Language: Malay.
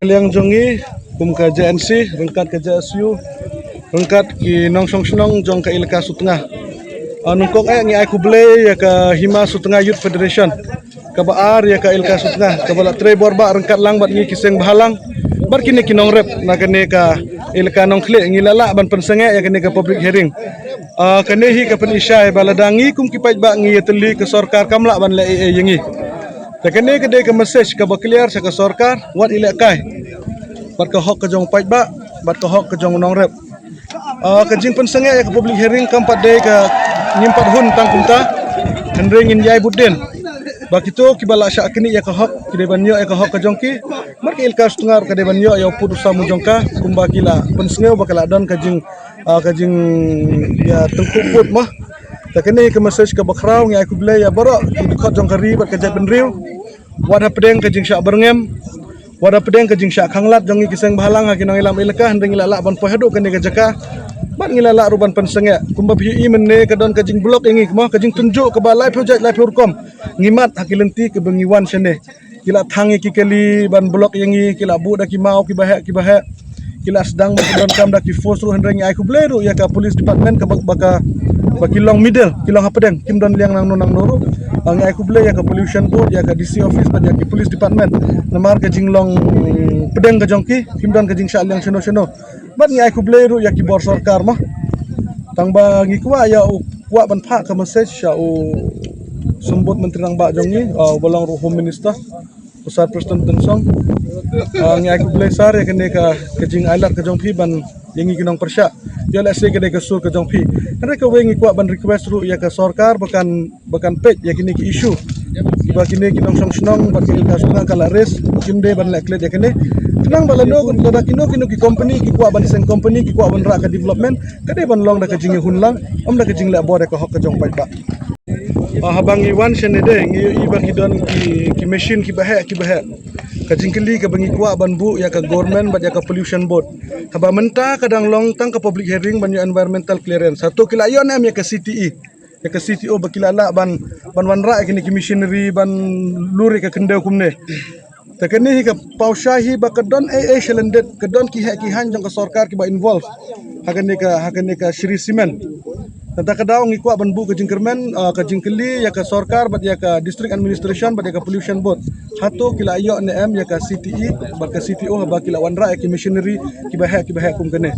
Kaliang jongi kum ka JNC rengkat ke JSU rengkat ki nong song senong jong ka ilka sutengah nungkok ngi aku blay ya ka Hima Sutengah Youth Federation ka baar ya ka ilka sutengah ka bala tre borba rengkat lang bat ngi kiseng bahalang bar kini kinong rep na kene ka ilka nong kle ngi lala ban pensenge ya kene ka public hearing kene hi ka pen isyai baladangi kum ki pait ba ngi teli ke sorkar kamla ban le yengi takene kede ke message ka bakliar sa ka sorkar wat ile kai bat ka hok ka jong pait ba bat ka hok ka jong nong rep ka jing pensenge ya ka public hearing kampat de ka nyimpat hun tang kumta hendring in yai budin bakito kibala sya kini ya ka hok kide banyo ya ka hok ka jongki mar ka ilka setengah ka de banyo ya putu samu jongka kumba kila pensenge bakala don ka jing ya tengkuput mah takene ke message ka bakrau ngi aku blay ya borok ki khot jong kari bat ka jat benriu wada pedeng ka jing sya berngem wada pedeng ka jing sya khanglat jong kiseng bahalang ha kinong ilam ilka hendring ilala ban pohadu ka ne ka jaka bat ngilala ruban pensenge kumba pi menne ka don ka jing blok ingi mo ka jing tunjuk ka balai project live urkom ngimat hakilenti ke bengiwan sene kila thangi ki kali ban blok ingi kila bu da ki mau ki bahe kila sedang don kam da ki force ru hendring aku blay ru ya ka police department ka baka bakilong middle kilong hapedeng kim don liang nang nonang nuru ang aku blay ya ka pollution board ya ka DC office ba ya ki police department namar ka jinglong pedeng ka jongki kim don ka jing sya liang seno bat ngi aku blay ru ya ki bor sarkar mah tangba ngi kwa ya kwa ban pha ka message sya sembut menteri nang ba jongi bolong ru home minister pusat presiden tensong ngi aku blay sar ya kene ka jing alat ka jongpi ban yengi kinong persya ya la se kede ka sur ka jongpi kene ka wengi kwa ban request ru ya ka sarkar bakan page ya kini ki issue ba kini kinong song senong ba kini ka sunga kala res kimde ban leklet ya kene tenang balano da kino ki company ki kwa ban sen company ki kwa ban ra ka development kade ban long da ka jing hunlang da ka jing la bor ka hok ka jong pai ba habang iwan senede ngi iba kidon ki machine ki bahe ka jingkeli ka bangi kwa ban bu ya ka government ba ya ka pollution board haba menta kadang long tang ka public hearing ban environmental clearance satu kila yon am ya ka CTE ya ka CTO ba kilala ban wanra kini ki machinery ban luri ka kende kumne takene hi ka pausyahi ba kadon shelended kadon ki han jong ka sarkar ki ba involve hakane ka Shri Cement tata kadaw ngi kwa ban bu ka jingkermen ka jingkeli ya ka sarkar bat ya ka district administration bat ya ka pollution board hato kila ayo ne am ya ka CTE bat ka CTO ba kila wanra ya ki machinery ki bahe kum kene